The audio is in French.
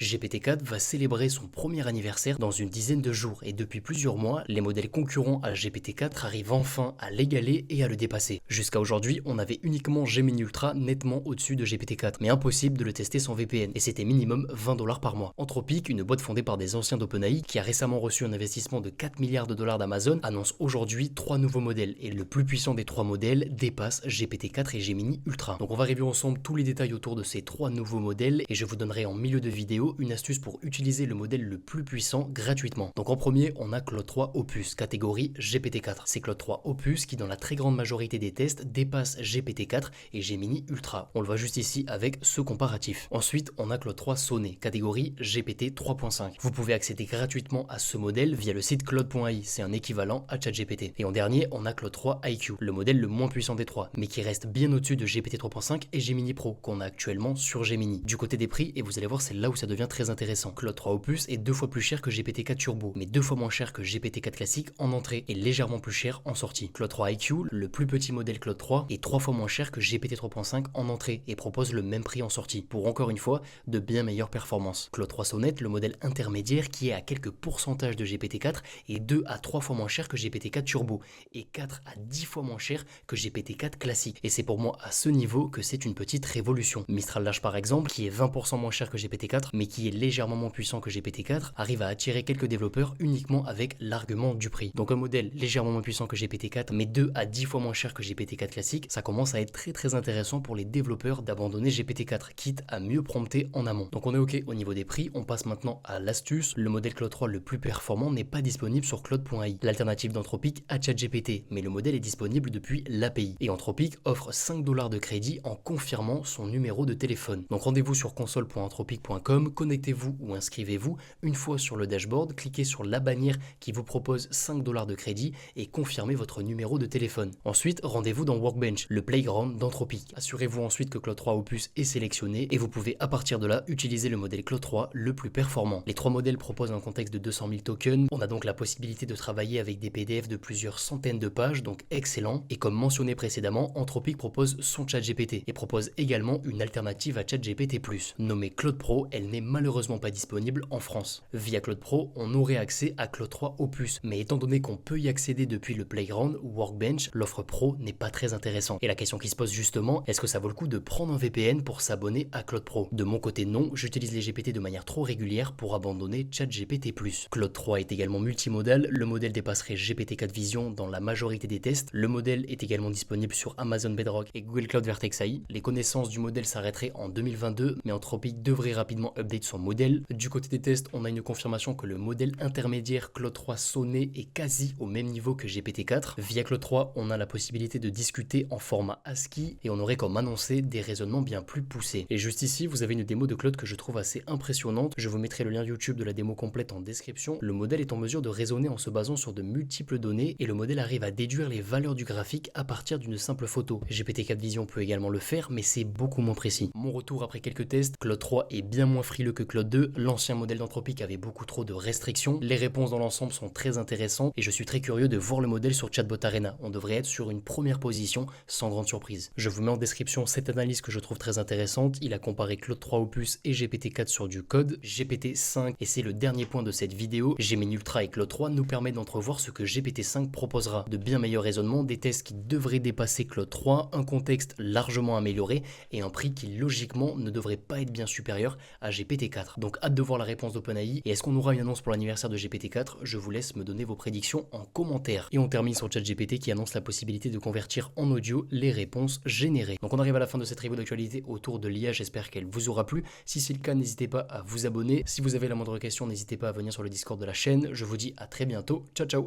GPT-4 va célébrer son premier anniversaire dans une dizaine de jours et depuis plusieurs mois, les modèles concurrents à GPT-4 arrivent enfin à l'égaler et à le dépasser. Jusqu'à aujourd'hui, on avait uniquement Gemini Ultra nettement au-dessus de GPT-4, mais impossible de le tester sans VPN et c'était minimum 20 $ par mois. Anthropic, une boîte fondée par des anciens d'OpenAI qui a récemment reçu un investissement de 4 milliards de dollars d'Amazon, annonce aujourd'hui 3 nouveaux modèles et le plus puissant des 3 modèles dépasse GPT-4 et Gemini Ultra. Donc on va review ensemble tous les détails autour de ces 3 nouveaux modèles et je vous donnerai en milieu de vidéo une astuce pour utiliser le modèle le plus puissant gratuitement. Donc en premier, on a Claude 3 Opus, catégorie GPT-4. C'est Claude 3 Opus qui dans la très grande majorité des tests dépasse GPT-4 et Gemini Ultra. On le voit juste ici avec ce comparatif. Ensuite, on a Claude 3 Sonnet, catégorie GPT 3.5. Vous pouvez accéder gratuitement à ce modèle via le site claude.ai, c'est un équivalent à ChatGPT. Et en dernier, on a Claude 3 IQ, le modèle le moins puissant des trois, mais qui reste bien au-dessus de GPT 3.5 et Gemini Pro, qu'on a actuellement sur Gemini. Du côté des prix, et vous allez voir, c'est là où ça devient très intéressant. Claude 3 Opus est 2 fois plus cher que GPT-4 Turbo, mais 2 fois moins cher que GPT-4 classique en entrée et légèrement plus cher en sortie. Claude 3 IQ, le plus petit modèle Claude 3, est 3 fois moins cher que GPT 3.5 en entrée et propose le même prix en sortie, pour encore une fois, de bien meilleures performances. Claude 3 Sonnet, le modèle intermédiaire qui est à quelques pourcentages de GPT-4, est 2 à 3 fois moins cher que GPT-4 Turbo et 4 à 10 fois moins cher que GPT-4 classique. Et c'est pour moi à ce niveau que c'est une petite révolution. Mistral Lage par exemple, qui est 20% moins cher que GPT-4, mais qui est légèrement moins puissant que GPT-4, arrive à attirer quelques développeurs uniquement avec l'argument du prix. Donc un modèle légèrement moins puissant que GPT-4, mais 2 à 10 fois moins cher que GPT-4 classique, ça commence à être très intéressant pour les développeurs d'abandonner GPT-4, quitte à mieux prompter en amont. Donc on est ok au niveau des prix, on passe maintenant à l'astuce. Le modèle Claude 3 le plus performant n'est pas disponible sur Claude.ai, l'alternative d'Anthropic à ChatGPT, mais le modèle est disponible depuis l'API. Et Anthropic offre 5 $ de crédit en confirmant son numéro de téléphone. Donc rendez-vous sur console.anthropic.com, connectez-vous ou inscrivez-vous. Une fois sur le dashboard, cliquez sur la bannière qui vous propose 5 $ de crédit et confirmez votre numéro de téléphone. Ensuite, rendez-vous dans Workbench, le playground d'Anthropic. Assurez-vous ensuite que Claude 3 Opus est sélectionné et vous pouvez à partir de là utiliser le modèle Claude 3 le plus performant. Les 3 modèles proposent un contexte de 200 000 tokens. On a donc la possibilité de travailler avec des PDF de plusieurs centaines de pages, donc excellent. Et comme mentionné précédemment, Anthropic propose son ChatGPT et propose également une alternative à ChatGPT+. Nommée Claude Pro, elle n'est malheureusement pas disponible en France. Via Claude Pro, on aurait accès à Claude 3 Opus, mais étant donné qu'on peut y accéder depuis le Playground ou Workbench, l'offre Pro n'est pas très intéressante. Et la question qui se pose justement, est-ce que ça vaut le coup de prendre un VPN pour s'abonner à Claude Pro? De mon côté non, j'utilise les GPT de manière trop régulière pour abandonner ChatGPT+. Claude 3 est également multimodal, le modèle dépasserait GPT-4 Vision dans la majorité des tests, le modèle est également disponible sur Amazon Bedrock et Google Cloud Vertex AI. Les connaissances du modèle s'arrêteraient en 2022, mais Anthropic devrait rapidement update son modèle. Du côté des tests, on a une confirmation que le modèle intermédiaire Claude 3 Sonnet est quasi au même niveau que GPT-4. Via Claude 3, on a la possibilité de discuter en format ASCII et on aurait comme annoncé des raisonnements bien plus poussés. Et juste ici, vous avez une démo de Claude que je trouve assez impressionnante. Je vous mettrai le lien YouTube de la démo complète en description. Le modèle est en mesure de raisonner en se basant sur de multiples données et le modèle arrive à déduire les valeurs du graphique à partir d'une simple photo. GPT-4 Vision peut également le faire, mais c'est beaucoup moins précis. Mon retour après quelques tests, Claude 3 est bien moins frileux que Claude 2. L'ancien modèle d'Anthropic avait beaucoup trop de restrictions. Les réponses dans l'ensemble sont très intéressantes et je suis très curieux de voir le modèle sur Chatbot Arena. On devrait être sur une première position sans grande surprise. Je vous mets en description cette analyse que je trouve très intéressante. Il a comparé Claude 3 Opus et GPT-4 sur du code, GPT-5 et c'est le dernier point de cette vidéo. Gemini Ultra et Claude 3 nous permettent d'entrevoir ce que GPT-5 proposera. De bien meilleurs raisonnements, des tests qui devraient dépasser Claude 3, un contexte largement amélioré et un prix qui logiquement ne devrait pas être bien supérieur à GPT-4. Donc hâte de voir la réponse d'OpenAI et est-ce qu'on aura une annonce pour l'anniversaire de GPT-4? Je vous laisse me donner vos prédictions en commentaire. Et on termine sur ChatGPT qui annonce la possibilité de convertir en audio les réponses générées. Donc on arrive à la fin de cette review d'actualité autour de l'IA, j'espère qu'elle vous aura plu. Si c'est le cas, n'hésitez pas à vous abonner. Si vous avez la moindre question, n'hésitez pas à venir sur le Discord de la chaîne. Je vous dis à très bientôt. Ciao ciao.